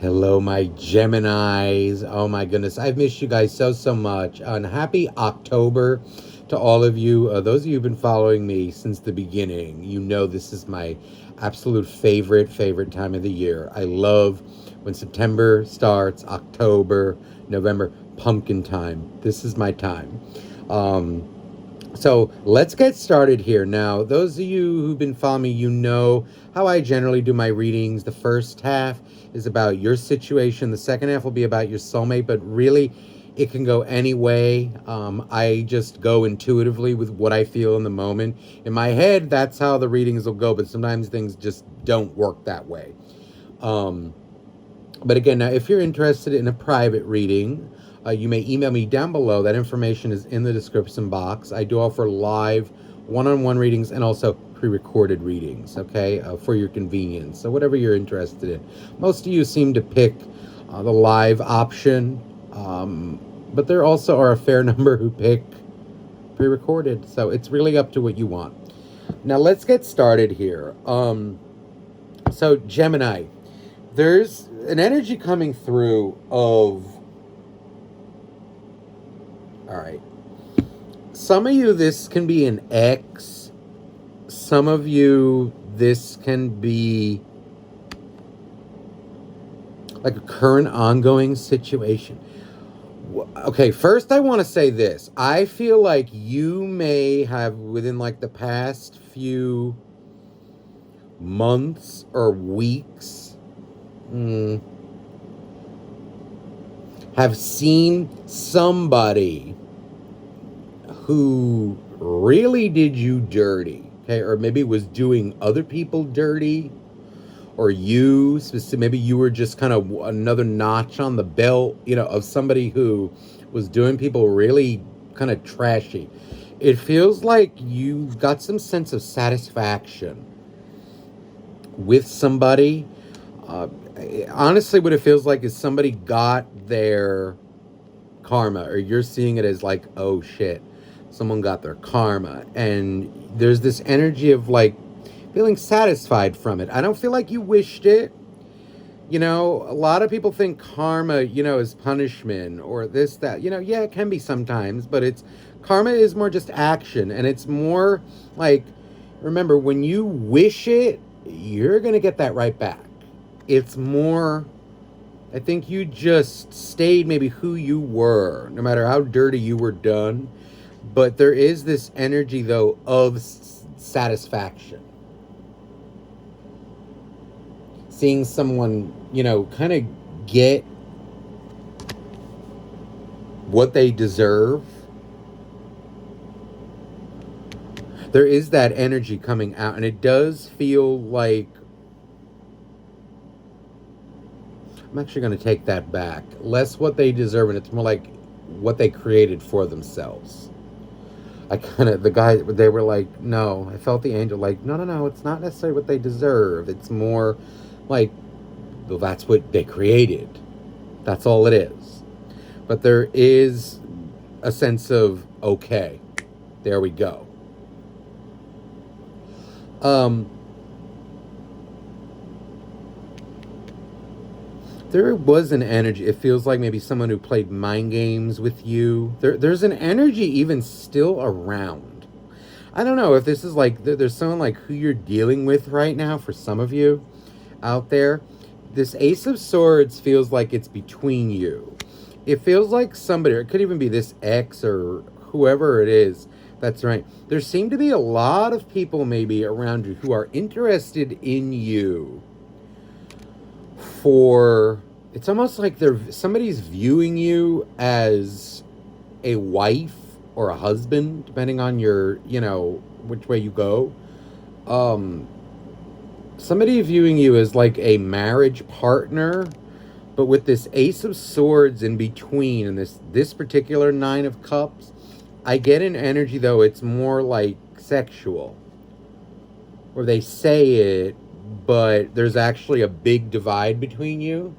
Hello, my Geminis. Oh my goodness, I've missed you guys so much. And happy October to all of you. Those of you who've been following me since the beginning, you know this is my absolute favorite time of the year. I love when September starts, October, November, pumpkin time. This is my time. So let's get started here. Now, those of you who've been following me, you know how I generally do my readings. The first half is about your situation. The second half will be about your soulmate, but really it can go any way. I just go intuitively with what I feel in the moment. In my head, that's how the readings will go, but sometimes things just don't work that way. But again, now if you're interested in a private reading, you may email me down below. That information is in the description box. I do offer live one-on-one readings and also pre-recorded readings, okay, for your convenience. So whatever you're interested in. Most of you seem to pick the live option, but there also are a fair number who pick pre-recorded. So it's really up to what you want. Now let's get started here. So Gemini, there's an energy coming through of... All right. Some of you, this can be an ex. Some of you, this can be like a current ongoing situation. Okay, first I want to say this. I feel like you may have, within like the past few months or weeks, have seen somebody who really did you dirty, okay? Or maybe was doing other people dirty, or you, maybe you were just kind of another notch on the belt, you know, of somebody who was doing people really kind of trashy. It feels like you've got some sense of satisfaction with somebody. Honestly, what it feels like is somebody got their karma, or you're seeing it as like, oh shit, someone got their karma. And there's this energy of like feeling satisfied from it. I don't feel like you wished it. You know, a lot of people think karma, you know, is punishment or this, that, you know, yeah, it can be sometimes, but it's karma is more just action. And it's more like, remember, when you wish it, you're going to get that right back. It's more, I think you just stayed maybe who you were, no matter how dirty you were done. But there is this energy, though, of satisfaction. Seeing someone, you know, kind of get what they deserve. There is that energy coming out, and it does feel like... I'm actually going to take that back. Less what they deserve, and it's more like what they created for themselves. The guy, they were like, no, I felt the angel like, no, it's not necessarily what they deserve. It's more like, well, that's what they created. That's all it is. But there is a sense of, okay, there we go. There was an energy. It feels like maybe someone who played mind games with you. There's an energy even still around. I don't know if this is like, there's someone like who you're dealing with right now for some of you out there. This Ace of Swords feels like it's between you. It feels like somebody, or it could even be this ex or whoever it is. That's right. There seem to be a lot of people maybe around you who are interested in you. It's almost like somebody's viewing you as a wife or a husband, depending on your, you know, which way you go. Somebody viewing you as like a marriage partner, but with this Ace of Swords in between, and this particular Nine of Cups, I get an energy, though, it's more like sexual, where they say it, but there's actually a big divide between you.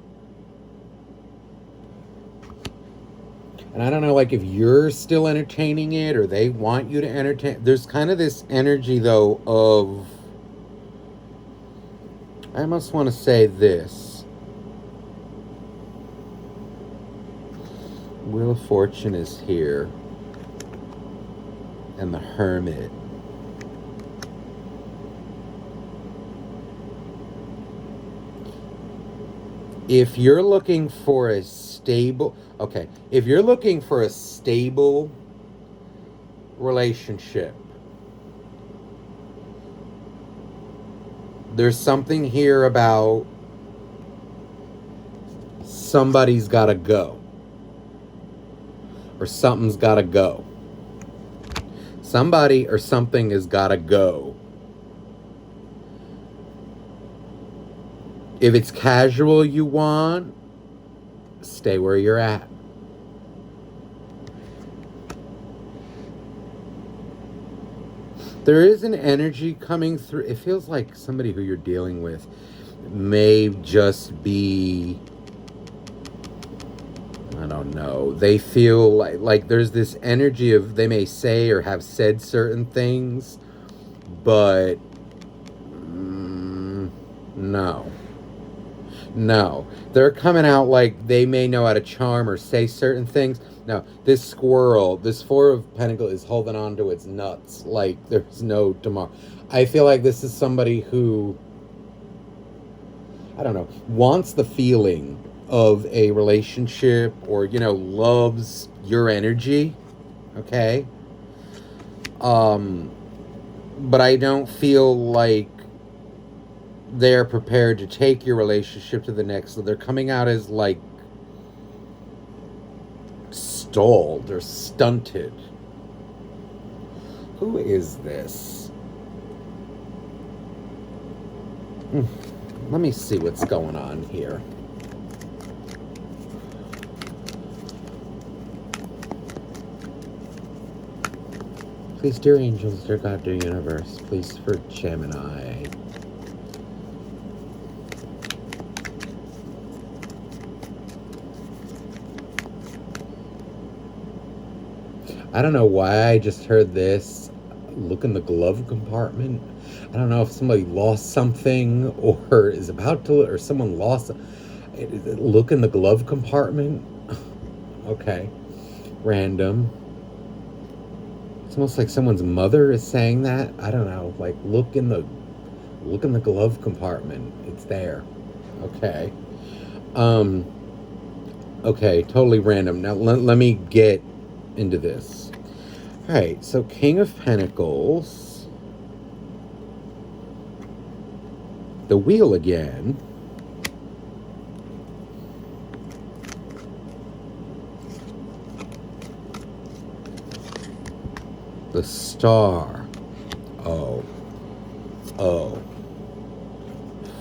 And I don't know, like, if you're still entertaining it or they want you to entertain. There's kind of this energy, though, of... I almost want to say this. Wheel of Fortune is here. And the Hermit. If you're looking for a stable... Okay, if you're looking for a stable relationship, there's something here about somebody's got to go. Or something's got to go. Somebody or something has got to go. If it's casual you want, stay where you're at. There is an energy coming through. It feels like somebody who you're dealing with may just be, I don't know. They feel like there's this energy of they may say or have said certain things, but no. No. They're coming out like they may know how to charm or say certain things. No, this squirrel, this Four of Pentacles is holding on to its nuts like there's no tomorrow. I feel like this is somebody who, I don't know, wants the feeling of a relationship or, you know, loves your energy, okay? But I don't feel like they're prepared to take your relationship to the next. So they're coming out as like stalled or stunted. Who is this? Let me see what's going on here. Please, dear angels, dear God, dear universe, please for Gemini. I don't know why I just heard this. Look in the glove compartment. I don't know if somebody lost something or is about to, or someone lost. Look in the glove compartment. Okay. Random. It's almost like someone's mother is saying that. I don't know. Like, look in the glove compartment. It's there. Okay. Okay, totally random. Now let me get into this. All right, so King of Pentacles, the Wheel again, the Star, oh,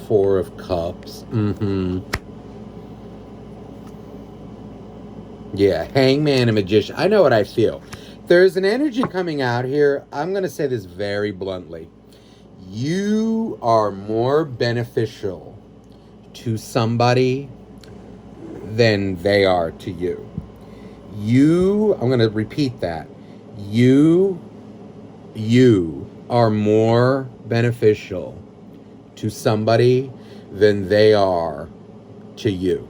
Four of Cups, yeah, Hangman and Magician. I know what I feel. There's an energy coming out here. I'm going to say this very bluntly. You are more beneficial to somebody than they are to you. I'm going to repeat that. You are more beneficial to somebody than they are to you.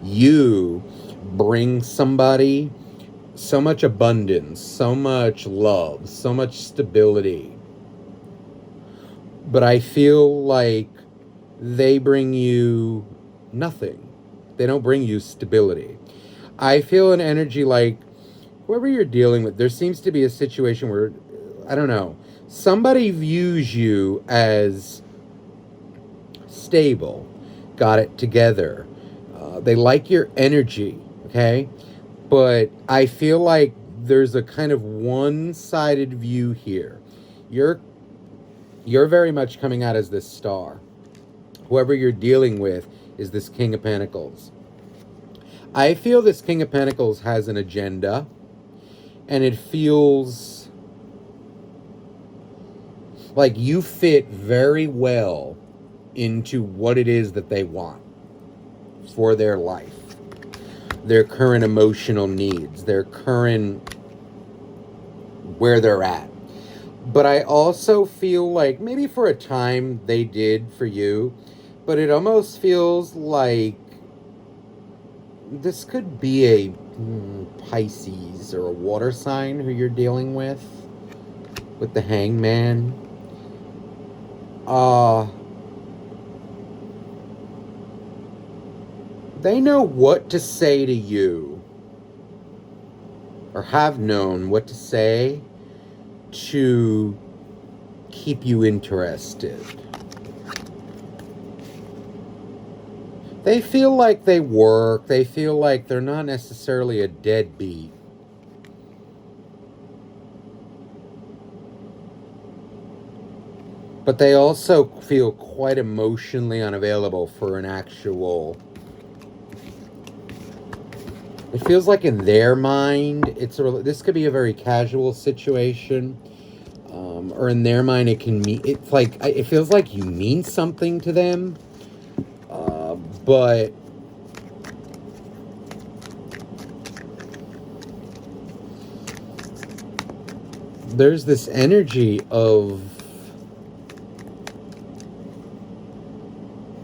You bring somebody so much abundance, so much love, so much stability. But I feel like they bring you nothing. They don't bring you stability. I feel an energy like whoever you're dealing with, there seems to be a situation where, I don't know, somebody views you as stable, got it together. They like your energy, okay? But I feel like there's a kind of one-sided view here. You're very much coming out as this Star. Whoever you're dealing with is this King of Pentacles. I feel this King of Pentacles has an agenda, and it feels like you fit very well into what it is that they want for their life, their current emotional needs, their current where they're at. But I also feel like maybe for a time they did for you, but it almost feels like This could be a Pisces or a water sign who you're dealing with the hangman. Uh, they know what to say to you, or have known what to say to keep you interested. They feel like they work. They feel like they're not necessarily a deadbeat. But they also feel quite emotionally unavailable for an actual... It feels like in their mind, this could be a very casual situation. Or in their mind, it can mean... It feels like you mean something to them. But there's this energy of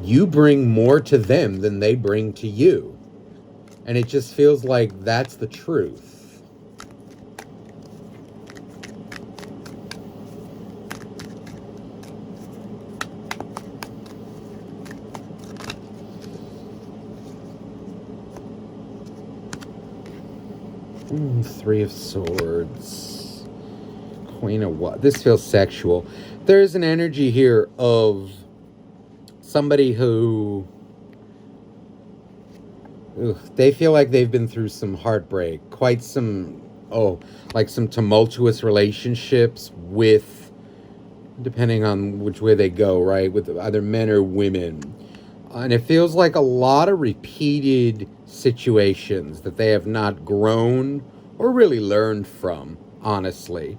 you bring more to them than they bring to you. And it just feels like that's the truth. Three of Swords. Queen of what? This feels sexual. There's an energy here of somebody who... they feel like they've been through some heartbreak. Quite some... like some tumultuous relationships with... depending on which way they go, right? With either men or women. And it feels like a lot of repeated situations that they have not grown or really learned from, honestly.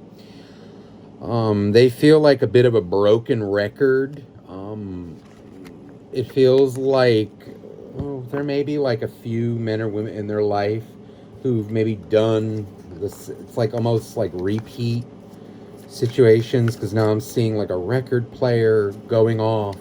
They feel like a bit of a broken record. It feels like there may be like a few men or women in their life who've maybe done this. It's like almost like repeat situations, because now I'm seeing like a record player going off.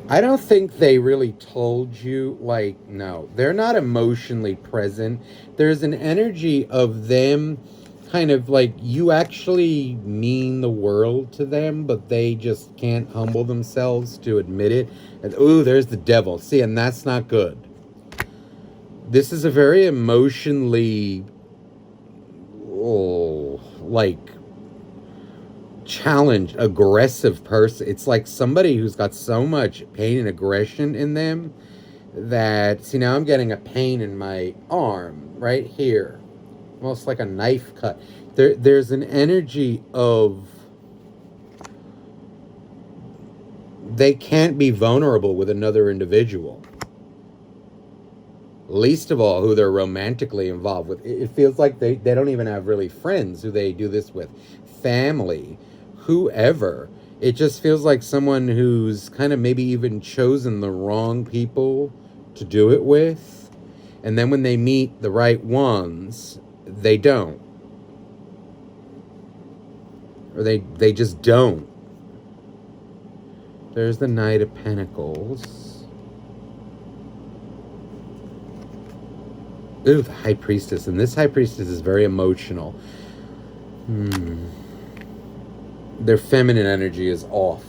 I don't think they really told you, like, no, they're not emotionally present. There's an energy of them kind of like you actually mean the world to them, but they just can't humble themselves to admit it. And, ooh, there's the devil. See, and that's not good. This is a very emotionally, like, challenged, aggressive person. It's like somebody who's got so much pain and aggression in them that, see, now I'm getting a pain in my arm right here, almost like a knife cut. There's an energy of they can't be vulnerable with another individual, least of all who they're romantically involved with. It feels like they don't even have really friends who they do this with, family, whoever. It just feels like someone who's kind of maybe even chosen the wrong people to do it with. And then when they meet the right ones, they don't. Or they just don't. There's the Knight of Pentacles. Ooh, the High Priestess. And this High Priestess is very emotional. Their feminine energy is off.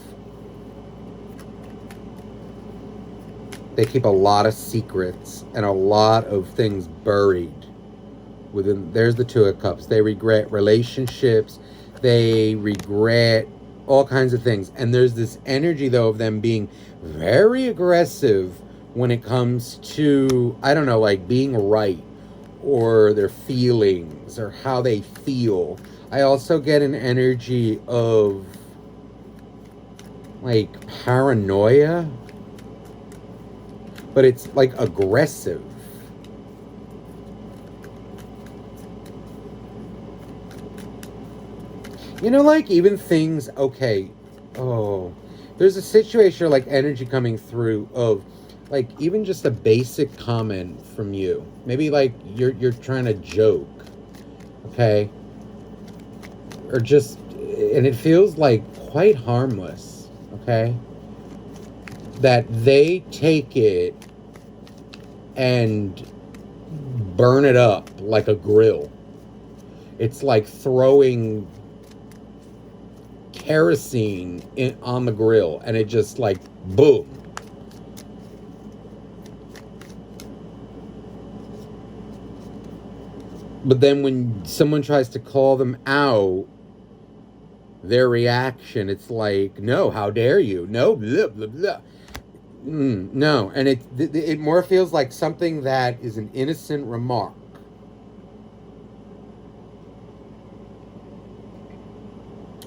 They keep a lot of secrets and a lot of things buried within. There's the Two of Cups. They regret relationships. They regret all kinds of things. And there's this energy, though, of them being very aggressive when it comes to, I don't know, like being right, or their feelings, or how they feel. I also get an energy of, like, paranoia, but it's, like, aggressive. You know, like, even things, okay, there's a situation, like, energy coming through of like even just a basic comment from you. Maybe like you're trying to joke, okay? Or just, and it feels like quite harmless, okay? That they take it and burn it up like a grill. It's like throwing kerosene on the grill, and it just like boom. But then when someone tries to call them out, their reaction, it's like, no, how dare you? No, blah, blah, blah. No, and it more feels like something that is an innocent remark.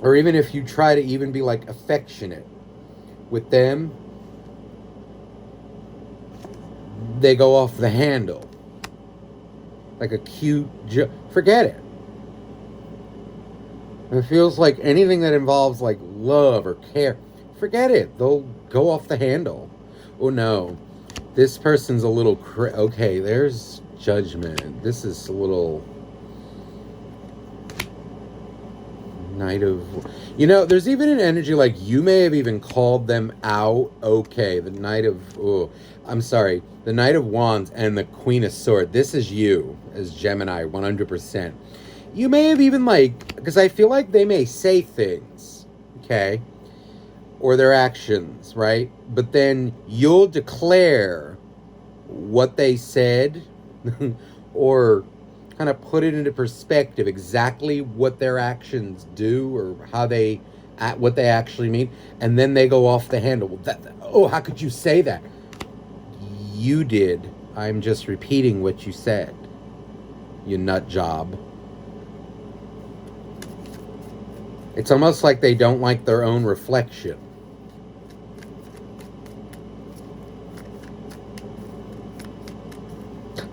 Or even if you try to even be like affectionate with them, they go off the handle. Like a cute joke. Forget it. It feels like anything that involves like love or care, forget it. They'll go off the handle. Oh no, this person's a little okay, there's judgment. This is a little Knight of, there's even an energy like you may have even called them out. Okay, the Knight of, I'm sorry, the Knight of Wands and the Queen of Swords. This is you as Gemini, 100%. You may have even because I feel like they may say things, okay, or their actions, right? But then you'll declare what they said or kind of put it into perspective exactly what their actions do or what they actually mean, and then they go off the handle. How could you say that? You did. I'm just repeating what you said, you nut job. It's almost like they don't like their own reflection.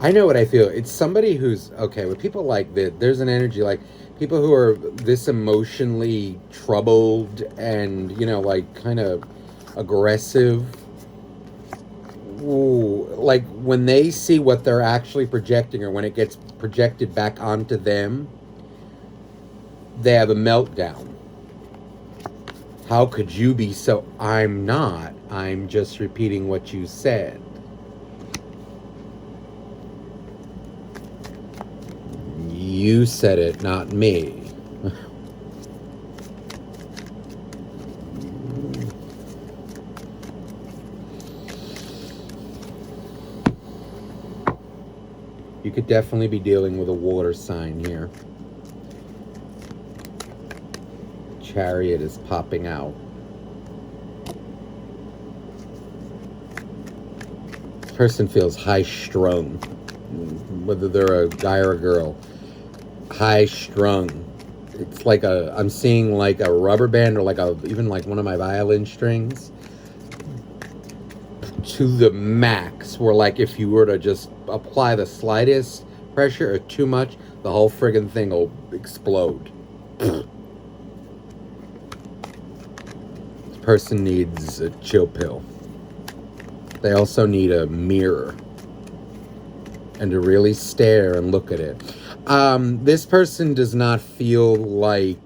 I know what I feel. It's somebody who's, okay, with people like this, there's an energy like people who are this emotionally troubled and, kind of aggressive. Ooh, like when they see what they're actually projecting or when it gets projected back onto them, they have a meltdown. How could you be so? I'm not. I'm just repeating what you said. You said it, not me. You could definitely be dealing with a water sign here. Chariot is popping out. This person feels high strung, whether they're a guy or a girl. High strung. It's like I'm seeing like a rubber band or even like one of my violin strings to the max, where like if you were to just apply the slightest pressure or too much, the whole friggin' thing will explode. Person needs a chill pill. They also need a mirror and to really stare and look at it. This person does not feel like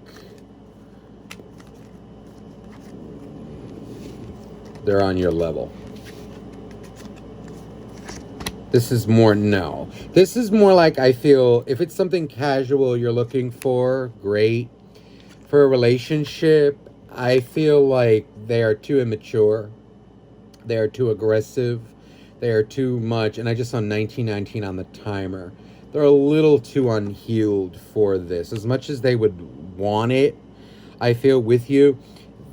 they're on your level. This is more, no. This is more like, I feel, if it's something casual you're looking for, great. For a relationship, I feel like they are too immature. They are too aggressive. They are too much. And I just saw 1919 on the timer. They're a little too unhealed for this. As much as they would want it, I feel with you,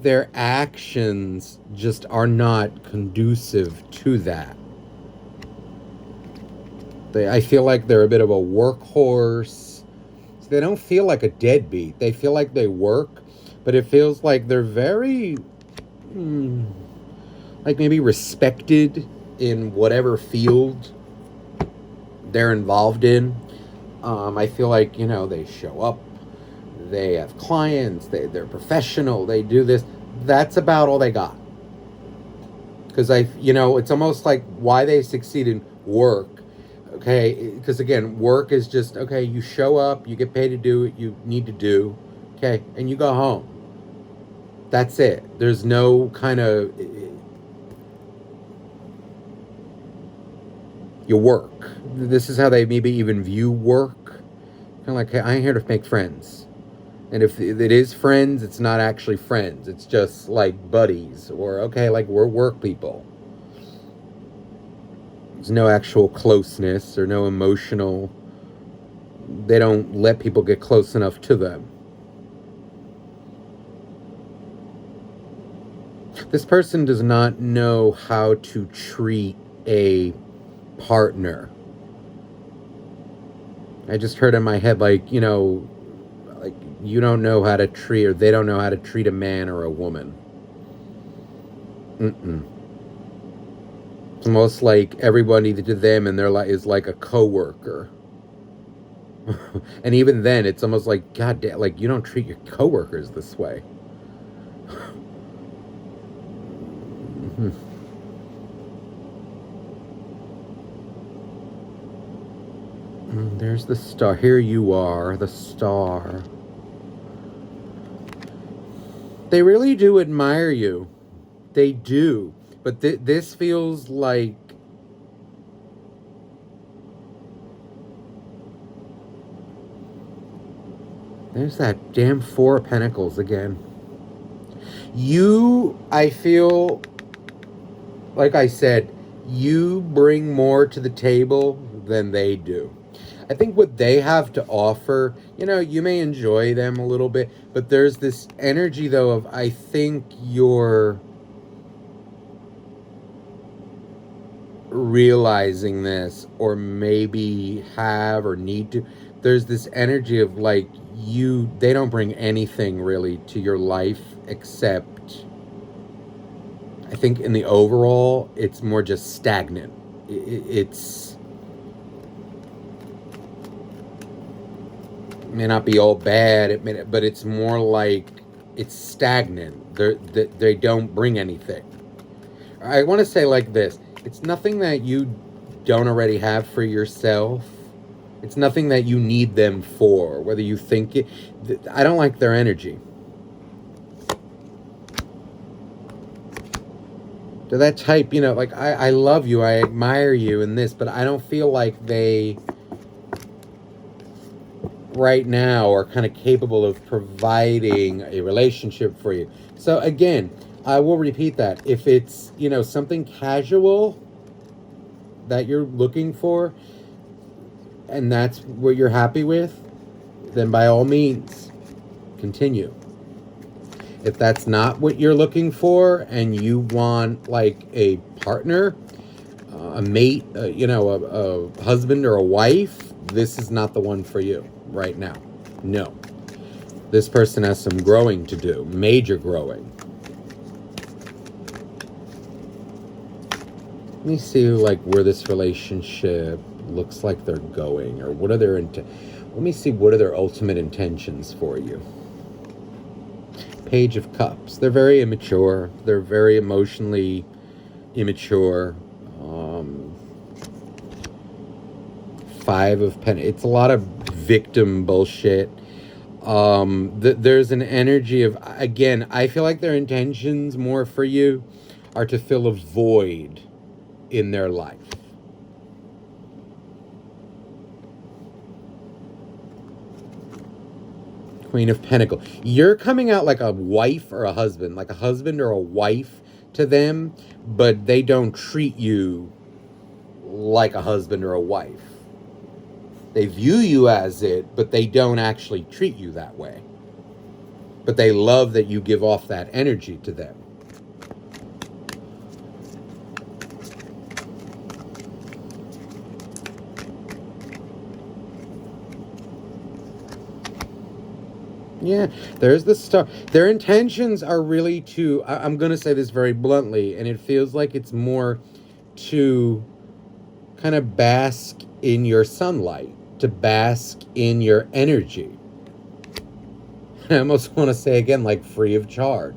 their actions just are not conducive to that. I feel like they're a bit of a workhorse. They don't feel like a deadbeat. They feel like they work, but it feels like they're very, like maybe respected in whatever field they're involved in. I feel like, they show up, they have clients, they're professional, they do this. That's about all they got. Because it's almost like why they succeed in work. Okay, because again, work is just okay. You show up, you get paid to do what you need to do, okay, and you go home. That's it. There's no kind of you work. This is how they maybe even view work. Kind of like, hey, I'm here to make friends. And if it is friends, it's not actually friends. It's just like buddies or okay, like we're work people. There's no actual closeness or no emotional. They don't let people get close enough to them. This person does not know how to treat a partner. I just heard in my head, like, like you don't know how to treat, or they don't know how to treat a man or a woman. Mm-mm. It's almost like everybody to them and their life is like a coworker. And even then, it's almost like, God damn, like you don't treat your coworkers this way. There's the star. Here you are, the star. They really do admire you. They do. But this feels like there's that damn Four of Pentacles again. I feel, like I said, you bring more to the table than they do. I think what they have to offer, you may enjoy them a little bit, but there's this energy, though, of I think you're realizing this, or maybe have or need to. There's this energy of like they don't bring anything really to your life except, I think in the overall, it's more just stagnant. It's may not be all bad, but it's more like it's stagnant. They don't bring anything. I want to say like this. It's nothing that you don't already have for yourself. It's nothing that you need them for, whether you think it. I don't like their energy. They're that type, like I love you, I admire you and this, but I don't feel like they right now are kind of capable of providing a relationship for you. So again, I will repeat that. If it's, something casual that you're looking for and that's what you're happy with, then by all means, continue. If that's not what you're looking for and you want like a partner, a mate, a husband or a wife, this is not the one for you right now. No. This person has some growing to do, major growing. Let me see like where this relationship looks like they're going, or what are their let me see what are their ultimate intentions for you. Page of Cups. They're very immature. They're very emotionally immature. Five of Pentacles. It's a lot of victim bullshit. There's an energy of, again, I feel like their intentions more for you are to fill a void in their life. Queen of Pentacles. You're coming out like a wife or a husband, like a husband or a wife to them, but they don't treat you like a husband or a wife. They view you as it, but they don't actually treat you that way. But they love that you give off that energy to them. Yeah, there's the star. Their intentions are really to, I'm going to say this very bluntly, and it feels like it's more to kind of bask in your sunlight, to bask in your energy. I almost want to say again, like free of charge.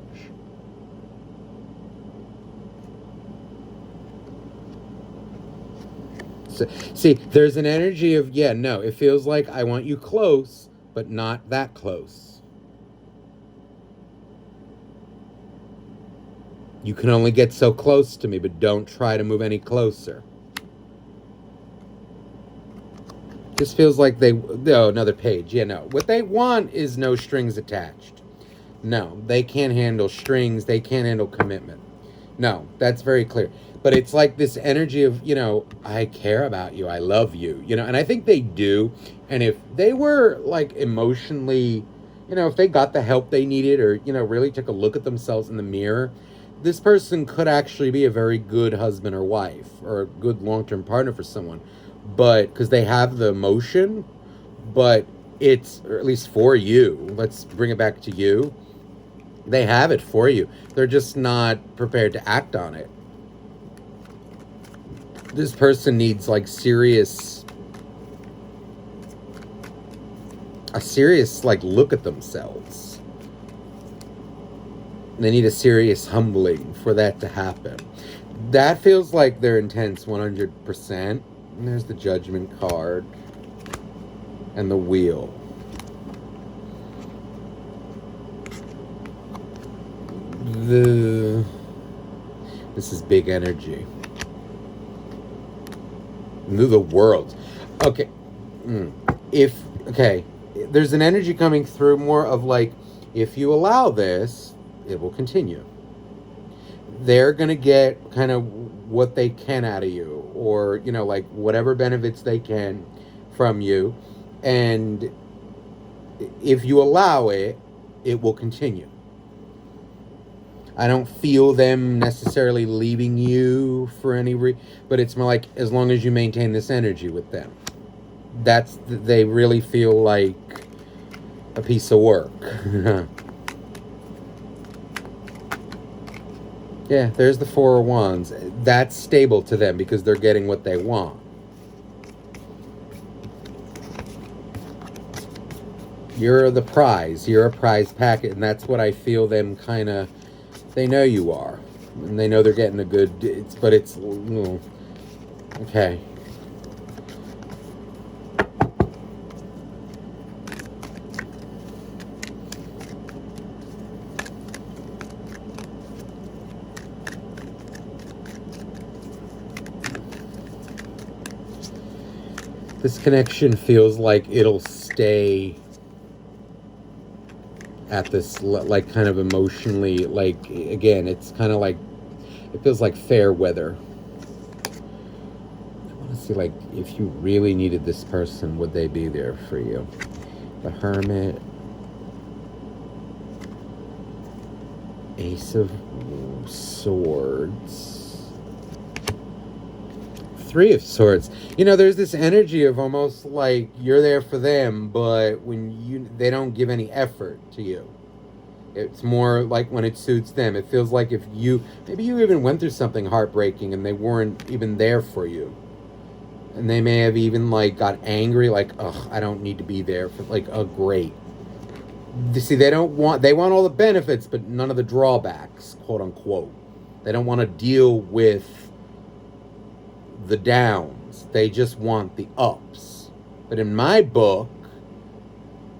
So, see, there's an energy of, yeah, no, it feels like I want you close, but not that close. You can only get so close to me, but don't try to move any closer. This feels like oh, another page. Yeah, no. What they want is no strings attached. No, they can't handle strings. They can't handle commitment. No, that's very clear. But it's like this energy of, I care about you. I love you, and I think they do. And if they were like emotionally, if they got the help they needed or, really took a look at themselves in the mirror, this person could actually be a very good husband or wife or a good long-term partner for someone. But because they have the emotion, but it's, or at least for you, let's bring it back to you. They have it for you. They're just not prepared to act on it. This person needs like a serious like look at themselves. They need a serious humbling for that to happen. That feels like they're intense 100%. And there's the Judgment card and the Wheel. This is big energy. The World. Okay. There's an energy coming through more of like, if you allow this, it will continue. They're going to get kind of what they can out of you, or, like whatever benefits they can from you. And if you allow it, it will continue. I don't feel them necessarily leaving you for any but it's more like, as long as you maintain this energy with them. They really feel like a piece of work. Yeah, there's the Four of Wands. That's stable to them because they're getting what they want. You're the prize. You're a prize packet, and that's what I feel them kind of... They know you are. And they know they're getting a good... okay. This connection feels like it'll stay at this, like, kind of emotionally, like, again, it's kind of like, it feels like fair weather. I want to see, like, if you really needed this person, would they be there for you? The Hermit. Ace of Swords. Three of Swords. There's this energy of almost like you're there for them, but when they don't give any effort to you. It's more like when it suits them. It feels like maybe you even went through something heartbreaking and they weren't even there for you. And they may have even like got angry, like, ugh, I don't need to be there for, like, oh, great. You see, they want all the benefits, but none of the drawbacks, quote unquote. They don't want to deal with the downs. They just want the ups. But in my book,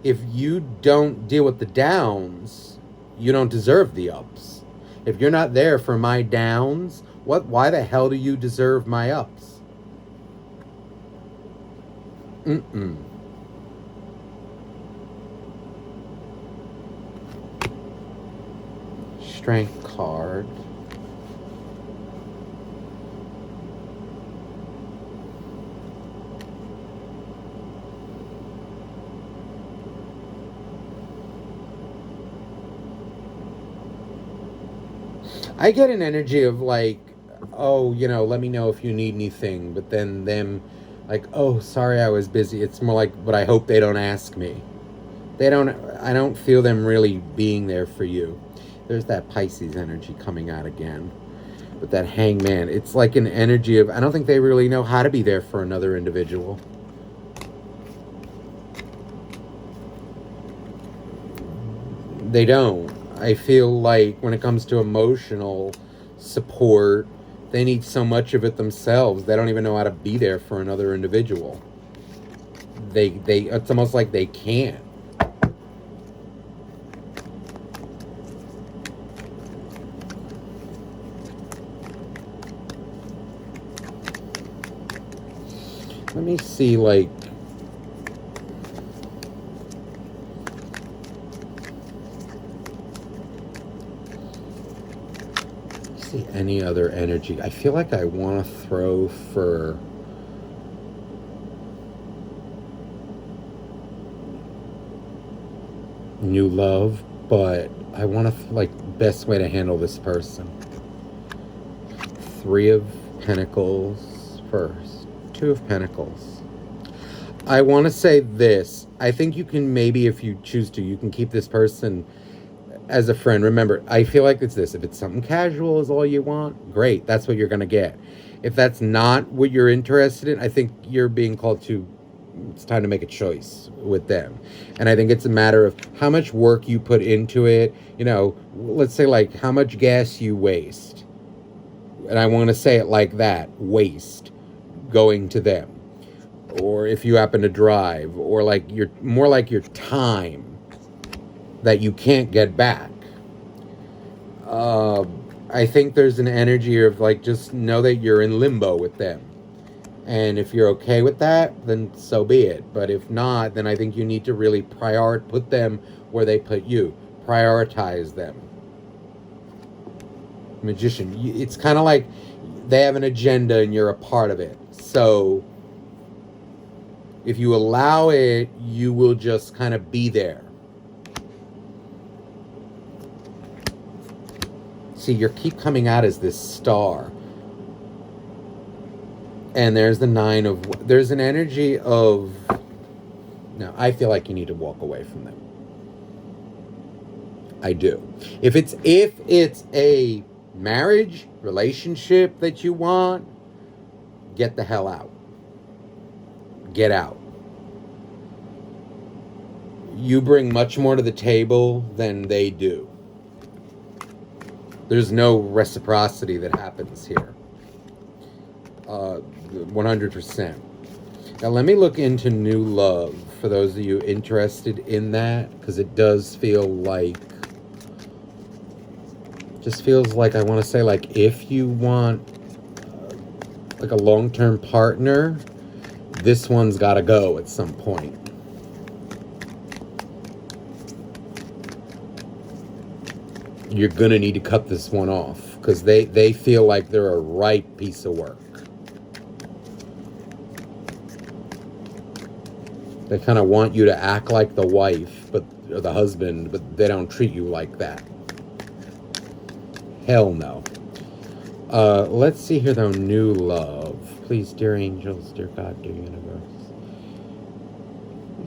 if you don't deal with the downs, you don't deserve the ups. If you're not there for my downs, why the hell do you deserve my ups? Strength card. I get an energy of like, oh, let me know if you need anything. But then them like, oh, sorry, I was busy. It's more like, but I hope they don't ask me. I don't feel them really being there for you. There's that Pisces energy coming out again. But that Hangman, it's like an energy of, I don't think they really know how to be there for another individual. They don't. I feel like when it comes to emotional support, They need so much of it themselves. They don't even know how to be there for another individual. They it's almost like they can't. Let me see, like, see any other energy. I feel like I want to throw for new love, but I want to, like, best way to handle this person. Three of Pentacles first. Two of Pentacles. I want to say this. I think you can maybe, if you choose to, you can keep this person as a friend. Remember, I feel like it's this. If it's something casual is all you want, great. That's what you're going to get. If that's not what you're interested in, I think you're being called to, it's time to make a choice with them. And I think it's a matter of how much work you put into it. You know, let's say, like, how much gas you waste. And I want to say it like that, waste, going to them. Or if you happen to drive, or like your more like your time that you can't get back. I think there's an energy of, like, just know that you're in limbo with them. And if you're okay with that, then so be it. But if not, then I think you need to really put them where they put you. Prioritize them. Magician. It's kind of like they have an agenda and you're a part of it. So if you allow it, you will just kind of be there. See, you keep coming out as this star. And there's the Nine of... There's an energy of... No, I feel like you need to walk away from them. I do. If it's a marriage, relationship that you want, get the hell out. Get out. You bring much more to the table than they do. There's no reciprocity that happens here. 100%. Now let me look into new love for those of you interested in that, because it does feel like, just feels like I want to say, like, if you want like a long-term partner, this one's got to go at some point. You're going to need to cut this one off, because they feel like they're a ripe piece of work. They kind of want you to act like the wife, or the husband, but they don't treat you like that. Hell no. Let's see here, though. New love. Please, dear angels, dear God, dear universe.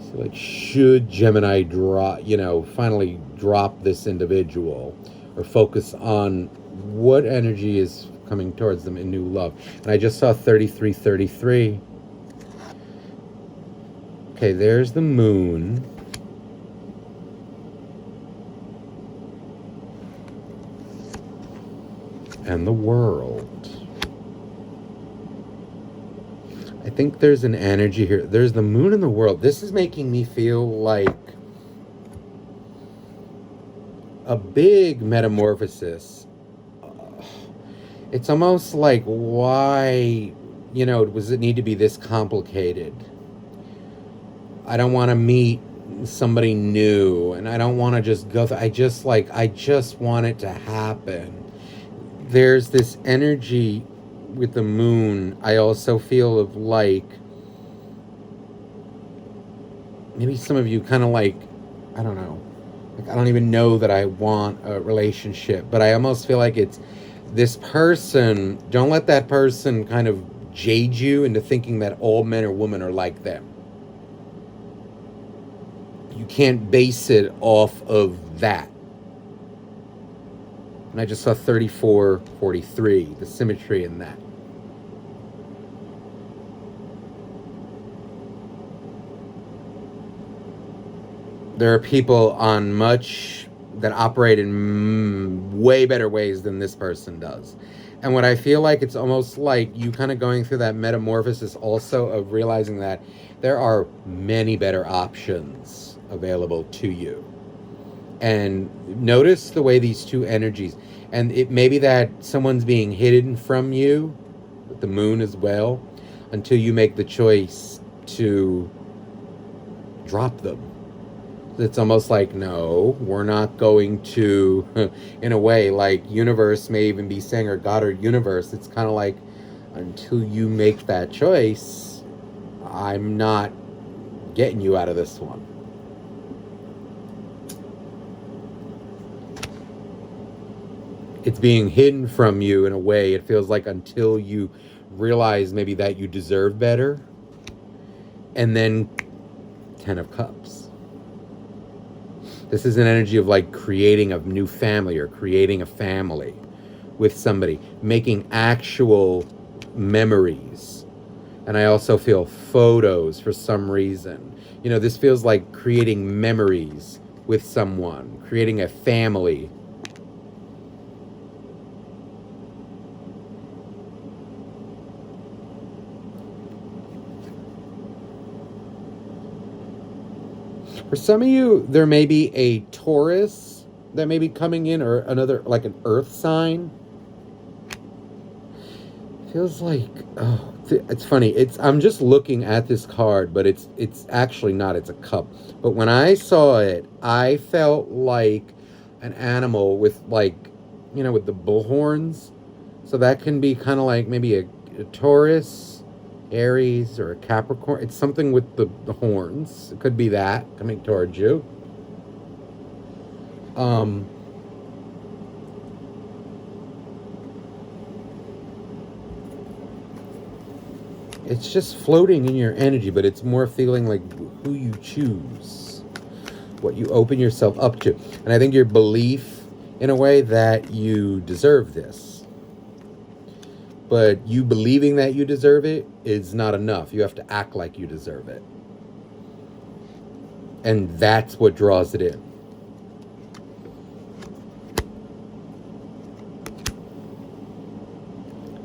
So, like, should Gemini finally drop this individual, or focus on what energy is coming towards them in new love? And I just saw 3333. Okay, there's the moon. And the world. I think there's an energy here. There's the moon and the world. This is making me feel like a big metamorphosis. It's almost like, why, does it need to be this complicated? I don't want to meet somebody new, and I don't want to just go through. I just want it to happen. There's this energy with the moon. I also feel of, like, maybe some of you kind of like, I don't know, like, I don't even know that I want a relationship, but I almost feel like it's this person. Don't let that person kind of jade you into thinking that all men or women are like them. You can't base it off of that. And I just saw 3443, the symmetry in that. There are people on much that operate in way better ways than this person does. And what I feel like, it's almost like you kind of going through that metamorphosis also of realizing that there are many better options available to you. And notice the way these two energies, and it may be that someone's being hidden from you, with the moon as well, until you make the choice to drop them. It's almost like, no, we're not going to, in a way, like universe may even be saying, or God or universe, it's kind of like, until you make that choice, I'm not getting you out of this one. It's being hidden from you in a way. It feels like until you realize maybe that you deserve better. And then 10 of Cups. This is an energy of like creating a new family or creating a family with somebody, making actual memories. And I also feel photos for some reason. You know, this feels like creating memories with someone, creating a family. For some of you, there may be a Taurus that may be coming in, or another, like an earth sign. Feels like, oh, it's funny. I'm just looking at this card, but it's actually not. It's a cup. But when I saw it, I felt like an animal with, like, you know, with the bull horns. So that can be kind of like maybe a Taurus, Aries, or a Capricorn. It's something with the horns. It could be that coming towards you. It's just floating in your energy, but it's more feeling like who you choose, what you open yourself up to. And I think your belief in a way that you deserve this. But you believing that you deserve it is not enough. You have to act like you deserve it. And that's what draws it in.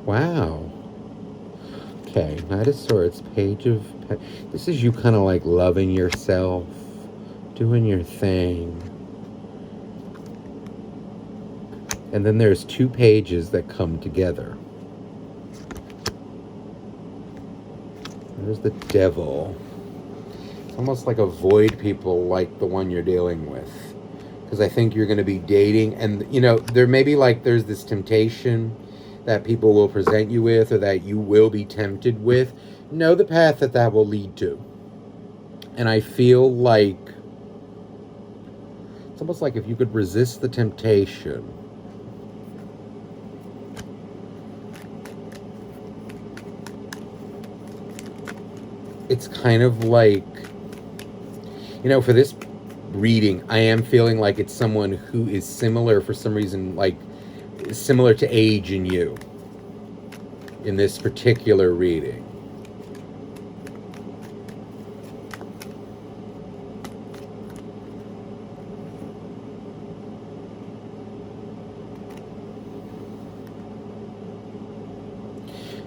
Wow. Okay, Knight of Swords, Page of... This is you kind of like loving yourself, doing your thing. And then there's two pages that come together. There's the Devil. It's almost like avoid people like the one you're dealing with. Because I think you're going to be dating. And, you know, there may be like there's this temptation that people will present you with, or that you will be tempted with. Know the path that will lead to. And I feel like it's almost like if you could resist the temptation, it's kind of like, you know, for this reading, I am feeling like it's someone who is similar for some reason, like similar to age in you in this particular reading.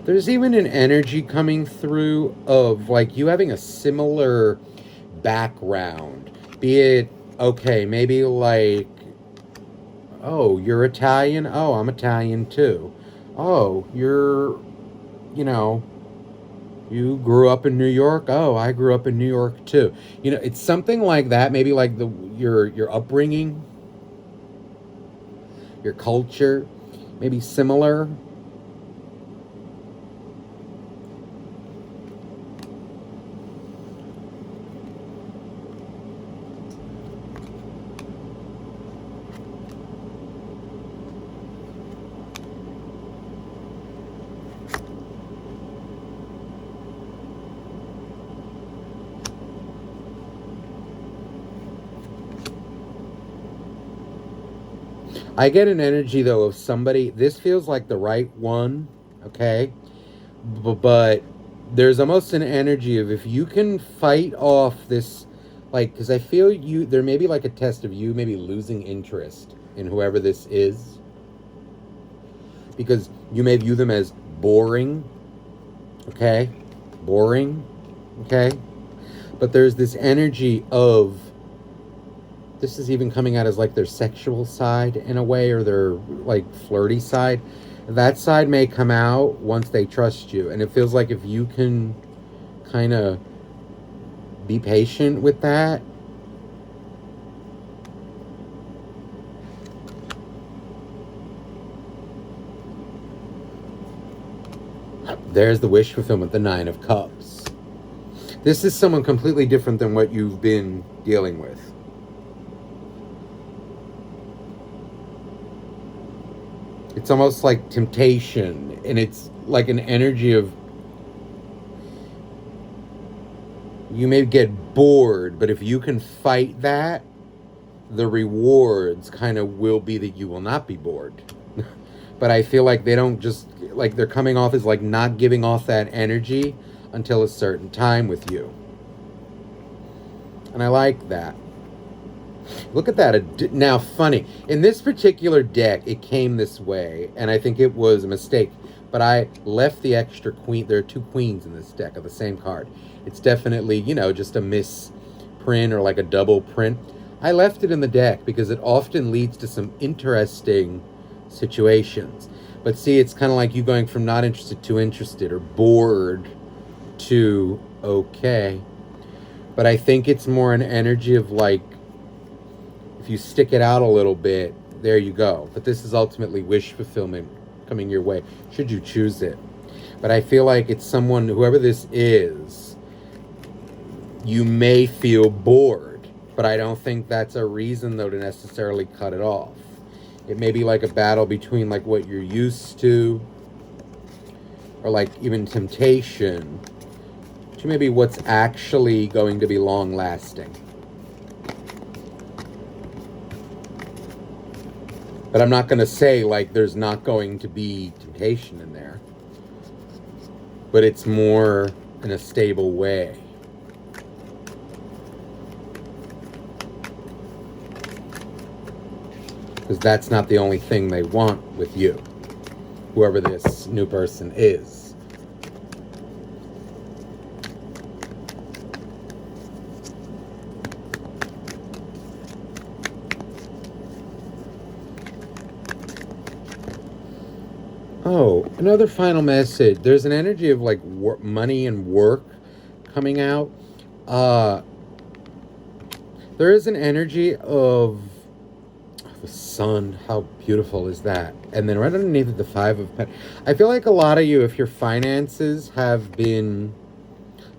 There's even an energy coming through of like you having a similar background. Be it, okay, maybe like, oh, you're Italian? Oh, I'm Italian too. Oh, you're, you know, you grew up in New York? Oh, I grew up in New York too. You know, it's something like that. Maybe like your upbringing, your culture, maybe similar. I get an energy, though, of somebody, this feels like the right one, okay? But there's almost an energy of if you can fight off this, Like, because I feel you, there may be like a test of you maybe losing interest in whoever this is, because you may view them as boring, okay? Boring, okay? But there's this energy of, this is even coming out as like their sexual side in a way, or their like flirty side. That side may come out once they trust you. And it feels like if you can kind of be patient with that, there's the wish fulfillment, the Nine of Cups. This is someone completely different than what you've been dealing with. It's almost like temptation, and it's like an energy of, you may get bored, but if you can fight that, the rewards kind of will be that you will not be bored. But I feel like they don't just, like they're coming off as like not giving off that energy until a certain time with you. And I like that. Look at that. Now, funny, in this particular deck, it came this way, and I think it was a mistake. But I left the extra queen. There are two queens in this deck of the same card. It's definitely, you know, just a misprint or like a double print. I left it in the deck because it often leads to some interesting situations. But see, it's kind of like you going from not interested to interested, or bored to okay. But I think it's more an energy of like, if you stick it out a little bit, there you go. But this is ultimately wish fulfillment coming your way, should you choose it. But I feel like it's someone, whoever this is, you may feel bored, but I don't think that's a reason, though, to necessarily cut it off. It may be like a battle between like what you're used to, or like even temptation, to maybe what's actually going to be long lasting. But I'm not going to say like there's not going to be temptation in there. But it's more in a stable way. Because that's not the only thing they want with you, whoever this new person is. Oh, another final message. There's an energy of like money and work coming out. There is an energy of the sun. How beautiful is that? And then right underneath it, the Five of Pentacles. I feel like a lot of you, if your finances have been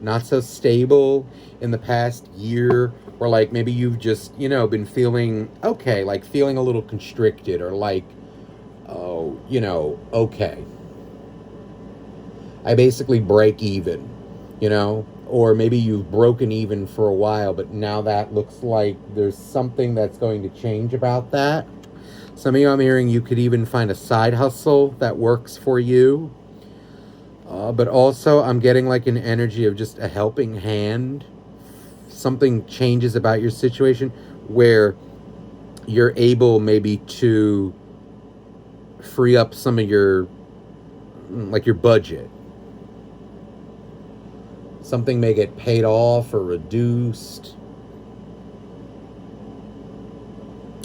not so stable in the past year, or like maybe you've just, you know, been feeling okay, like feeling a little constricted, or like, oh, you know, okay, I basically break even, you know, or maybe you've broken even for a while, but now that looks like there's something that's going to change about that. Some of you, I'm hearing, you could even find a side hustle that works for you. But also I'm getting like an energy of just a helping hand. Something changes about your situation where you're able maybe to free up some of your, like your budget. Something may get paid off or reduced.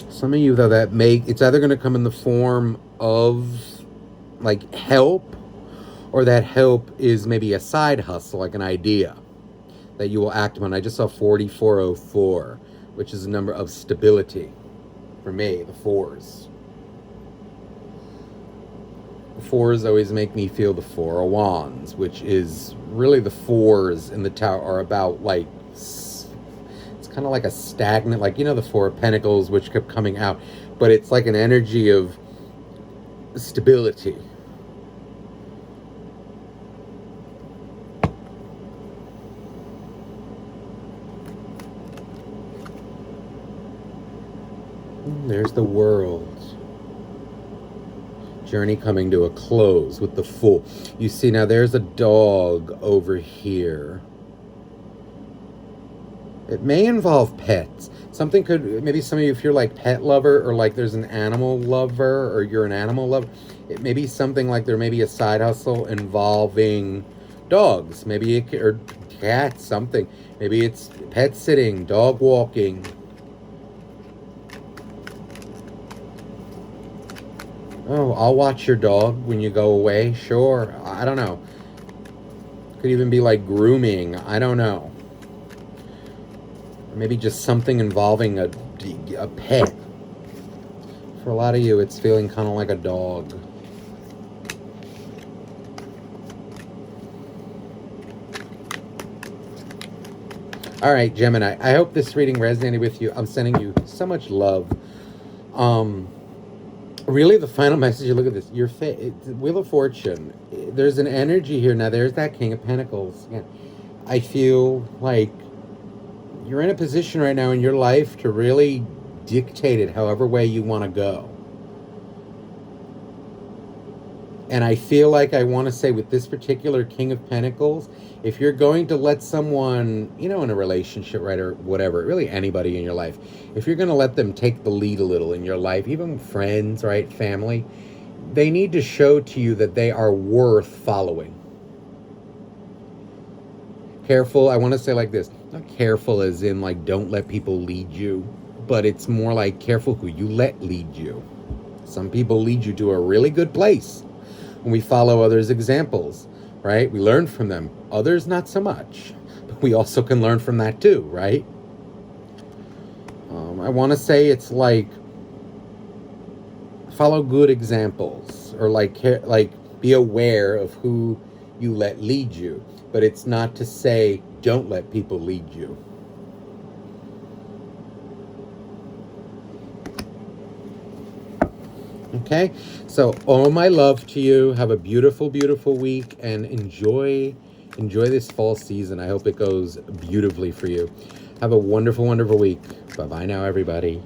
Some of you, though, that may, it's either going to come in the form of like help, or that help is maybe a side hustle, like an idea that you will act on. I just saw 4404, which is a number of stability for me, the fours. The fours always make me feel the Four of Wands, which is really the fours in the tower are about like, it's kind of like a stagnant, like, you know, the Four of Pentacles, which kept coming out, but it's like an energy of stability. There's the World. Journey coming to a close with the Fool. You see, now there's a dog over here. It may involve pets. Something could, maybe some of you, if you're like pet lover or like there's an animal lover or you're an animal lover, it may be something like there may be a side hustle involving dogs, maybe it, or cats, something. Maybe it's pet sitting, dog walking. Oh, I'll watch your dog when you go away. Sure. I don't know. Could even be like grooming. I don't know. Or maybe just something involving a pet. For a lot of you, it's feeling kind of like a dog. All right, Gemini. I hope this reading resonated with you. I'm sending you so much love. Really, the final message, you look at this, your Wheel of Fortune, there's an energy here. Now, there's that King of Pentacles. Again, I feel like you're in a position right now in your life to really dictate it however way you want to go. And I feel like I want to say with this particular King of Pentacles, if you're going to let someone, in a relationship, right, or whatever, really anybody in your life, if you're going to let them take the lead a little in your life, even friends, right, family, they need to show to you that they are worth following. Careful, I want to say like this, not careful as in like don't let people lead you, but it's more like careful who you let lead you. Some people lead you to a really good place. When we follow others' examples, right? We learn from them. Others, not so much. But we also can learn from that too, right? I want to say it's like follow good examples, or like be aware of who you let lead you. But it's not to say don't let people lead you. Okay, so all my love to you. Have a beautiful, beautiful week, and enjoy this fall season. I hope it goes beautifully for you. Have a wonderful, wonderful week. Bye-bye now, everybody.